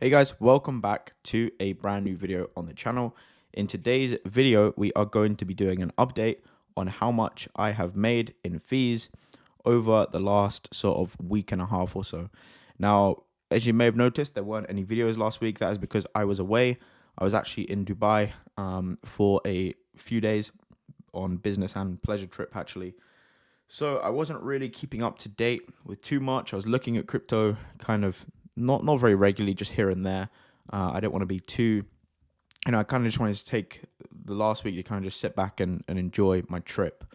Hey guys, welcome back to a brand new video on the channel. In today's video, we are going to be doing an update on how much I have made in fees over the last sort of week and a half or so. Now, as you may have noticed, there weren't any videos last week. That is because I was away. I was actually in Dubai for a few days on business and pleasure trip actually. So I wasn't really keeping up to date with too much. I was looking at crypto kind of not very regularly, just here and there. I don't want to be too, I kind of just wanted to take the last week to kind of just sit back and enjoy my trip.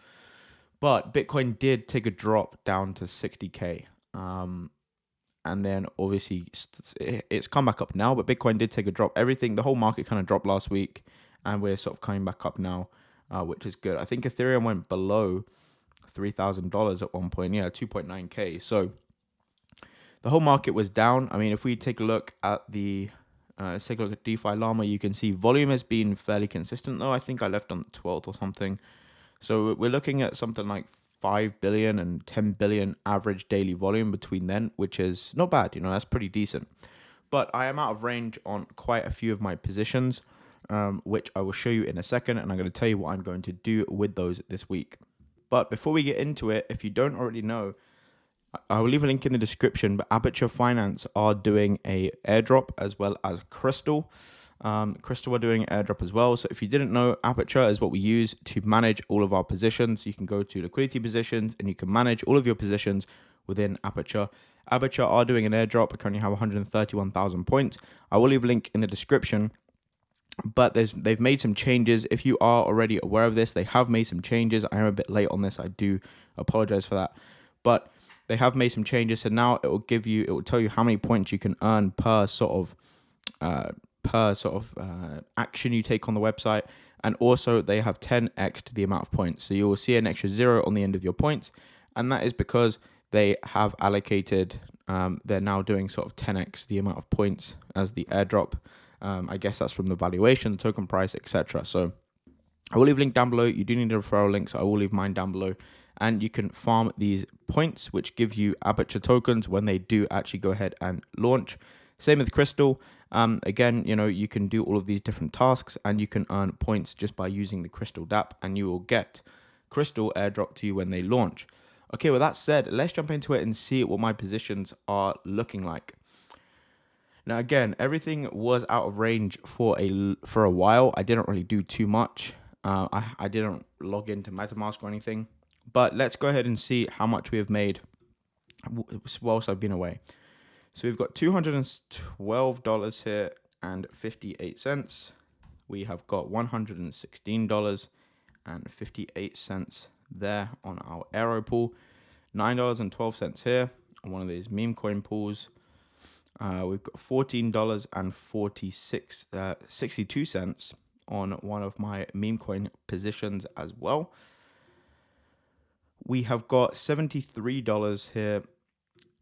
But Bitcoin did take a drop down to 60K. And then obviously it's come back up now, but Bitcoin did take a drop. The whole market kind of dropped last week, and we're sort of coming back up now, which is good. I think Ethereum went below $3,000 at one point. Yeah, 2.9K. So the whole market was down. I mean, if we take a look at let's take a look at DeFi Llama, you can see volume has been fairly consistent though. I think I left on the 12th or something. So we're looking at something like 5 billion and 10 billion average daily volume between then, which is not bad. That's pretty decent. But I am out of range on quite a few of my positions, which I will show you in a second. And I'm going to tell you what I'm going to do with those this week. But before we get into it, if you don't already know, I will leave a link in the description, but Aperture Finance are doing a airdrop as well as Crystal. Crystal are doing airdrop as well. So if you didn't know, Aperture is what we use to manage all of our positions. You can go to liquidity positions and you can manage all of your positions within Aperture. Aperture are doing an airdrop. I currently have 131,000 points. I will leave a link in the description. But they've made some changes. If you are already aware of this, they have made some changes. I am a bit late on this. I do apologize for that. But they have made some changes. So now it will tell you how many points you can earn per sort of action you take on the website. And also they have 10x to the amount of points. So you will see an extra 0 on the end of your points. And that is because they have allocated, they're now doing sort of 10x the amount of points as the airdrop. I guess that's from the valuation, the token price, etc. So I will leave a link down below. You do need a referral link, so I will leave mine down below. And you can farm these points, which give you Aperture tokens when they do actually go ahead and launch. Same with Crystal. Again, you can do all of these different tasks, and you can earn points just by using the Crystal DApp, and you will get Crystal airdrop to you when they launch. Okay, with that said, let's jump into it and see what my positions are looking like. Now, again, everything was out of range for a while. I didn't really do too much. I didn't log into MetaMask or anything. But let's go ahead and see how much we have made whilst I've been away. So we've got $212 here and 58 cents. We have got $116 and 58 cents there on our Aero pool. $9.12 here on one of these meme coin pools. We've got $14 and 62 cents on one of my meme coin positions as well. We have got $73 here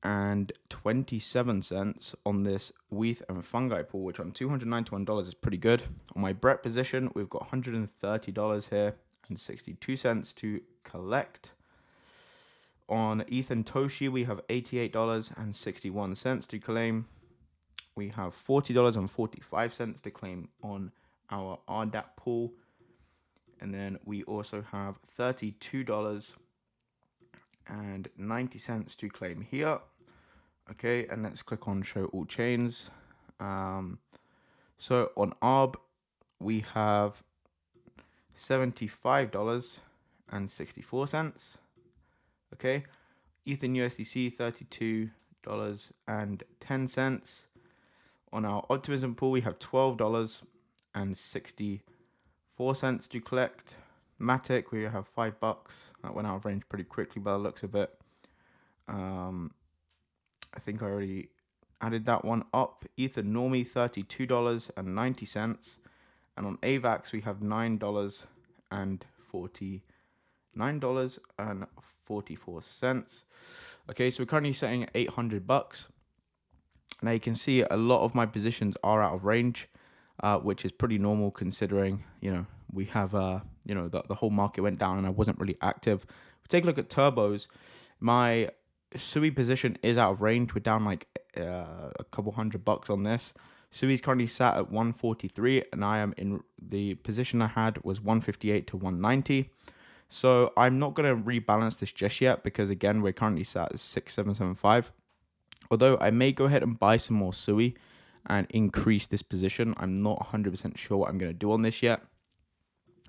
and 27 cents on this WETH and Fungi pool, which on $291 is pretty good. On my Brett position, we've got $130 here and 62 cents to collect. On ETH and Toshi, we have $88 and 61 cents to claim. We have $40 and 45 cents to claim on our RDAP pool. And then we also have $32 and 90 cents to claim here. Okay, and let's click on show all chains. So on ARB, we have $75 and 64 cents. Okay, ETH and USDC, $32 and 10 cents. On our Optimism pool, we have $12 and 64 cents to collect. Matic, we have $5. That went out of range pretty quickly by the looks of it. I think I already added that one up. Ether Normie, $32 and 90 cents. And on AVAX, we have $9 and $44. Okay, so we're currently setting at $800. Now you can see a lot of my positions are out of range, which is pretty normal considering, we have, the whole market went down and I wasn't really active. If we take a look at turbos, my Sui position is out of range. We're down like a couple $100 on this. Sui's currently sat at 143, and I am in the position I had was 158 to 190. So I'm not going to rebalance this just yet because again, we're currently sat at 6775. Although I may go ahead and buy some more Sui and increase this position. I'm not 100% sure what I'm going to do on this yet.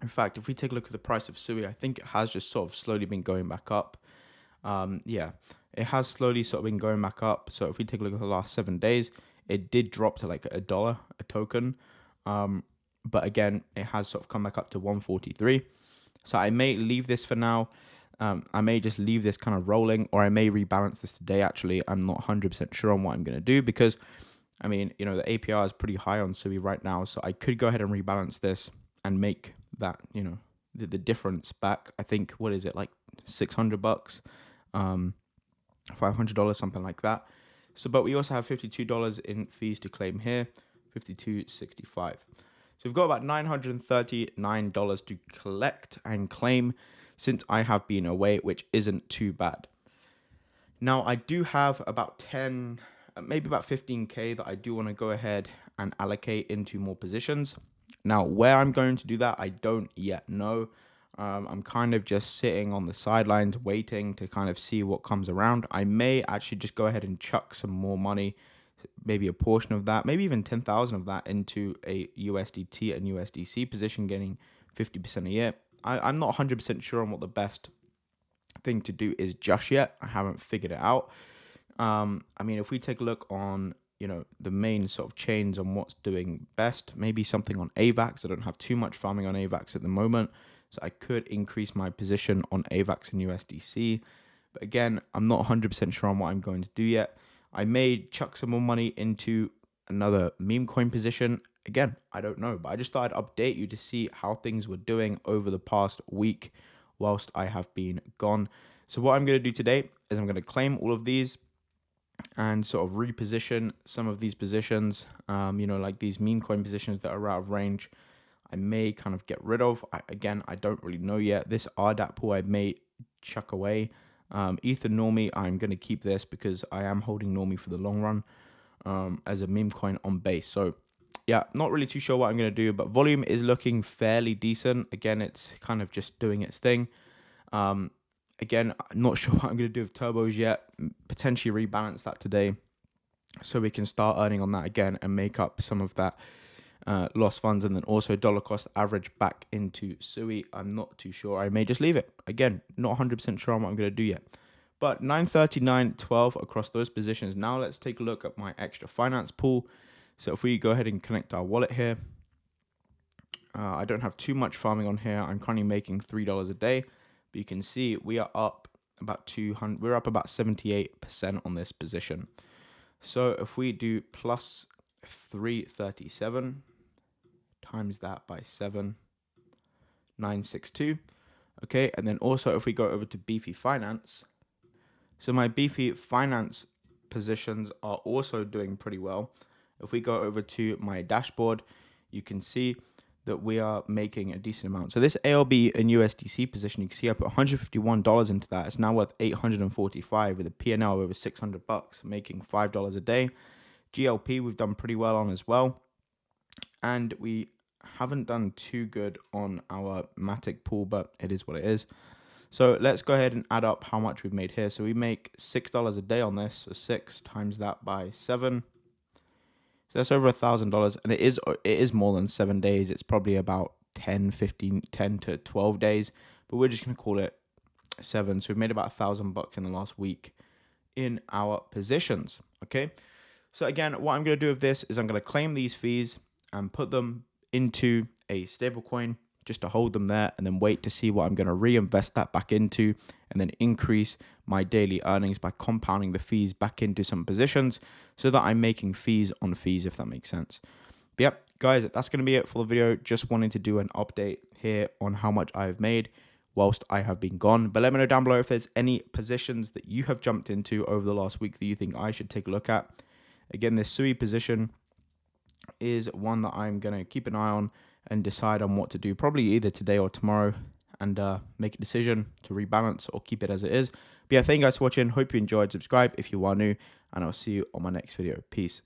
In fact, if we take a look at the price of Sui, I think it has just sort of slowly been going back up. Yeah, it has slowly sort of been going back up. So if we take a look at the last 7 days, it did drop to like $1 a token. But again, it has sort of come back up to 143. So I may leave this for now. I may just leave this kind of rolling, or I may rebalance this today. Actually, I'm not 100% sure on what I'm going to do because, I mean, you know, the APR is pretty high on Sui right now. So I could go ahead and rebalance this and make that, you know, the difference back. I think, what is it, like $600, $500, something like that. So, but we also have $52 in fees to claim here, $52.65. So we've got about $939 to collect and claim since I have been away, which isn't too bad. Now, I do have about 10, maybe about 15K that I do want to go ahead and allocate into more positions. Now, where I'm going to do that, I don't yet know. I'm kind of just sitting on the sidelines waiting to kind of see what comes around. I may actually just go ahead and chuck some more money, maybe a portion of that, maybe even 10,000 of that into a USDT and USDC position, getting 50% a year. I'm not 100% sure on what the best thing to do is just yet. I haven't figured it out. I mean, if we take a look on, you know, the main sort of chains on what's doing best, maybe something on AVAX. I don't have too much farming on AVAX at the moment, so I could increase my position on AVAX and USDC. But again, I'm not 100% sure on what I'm going to do yet. I may chuck some more money into another meme coin position. Again, I don't know, but I just thought I'd update you to see how things were doing over the past week whilst I have been gone. So what I'm going to do today is I'm going to claim all of these and sort of reposition some of these positions, you know, like these meme coin positions that are out of range. I may kind of get rid of. Again, I don't really know yet. This RDAP pool I may chuck away. Ether Normie, I'm going to keep this because I am holding Normie for the long run as a meme coin on base. So yeah, not really too sure what I'm going to do, but volume is looking fairly decent. Again, it's kind of just doing its thing. Again, I'm not sure what I'm going to do with turbos yet. Potentially rebalance that today so we can start earning on that again and make up some of that lost funds, and then also dollar cost average back into Sui. I'm not too sure. I may just leave it. Again, not 100% sure on what I'm going to do yet. But 939.12 across those positions. Now let's take a look at my extra finance pool. So if we go ahead and connect our wallet here, I don't have too much farming on here. I'm currently making $3 a day, but you can see we are up about 200. We're up about 78% on this position. So if we do plus 337 times that by 7,962. Okay, and then also if we go over to Beefy Finance, so my Beefy Finance positions are also doing pretty well. If we go over to my dashboard, you can see that we are making a decent amount. So this ALB and USDC position, you can see I put $151 into that. It's now worth $845 with a P&L over $600, making $5 a day. GLP we've done pretty well on as well, and we haven't done too good on our Matic pool, but it is what it is. So let's go ahead and add up how much we've made here. So we make $6 a day on this, so 6 times that by 7. So that's over $1,000, and it is more than 7 days. It's probably about 10 to 12 days, but we're just gonna call it 7. So we've made about $1,000 in the last week in our positions. Okay. So again, what I'm going to do with this is I'm going to claim these fees and put them into a stablecoin just to hold them there, and then wait to see what I'm going to reinvest that back into, and then increase my daily earnings by compounding the fees back into some positions so that I'm making fees on fees, if that makes sense. But yep, guys, that's going to be it for the video. Just wanted to do an update here on how much I've made whilst I have been gone. But let me know down below if there's any positions that you have jumped into over the last week that you think I should take a look at. Again, this Sui position is one that I'm going to keep an eye on and decide on what to do, probably either today or tomorrow, and make a decision to rebalance or keep it as it is. But yeah, thank you guys for watching. Hope you enjoyed. Subscribe if you are new, and I'll see you on my next video. Peace.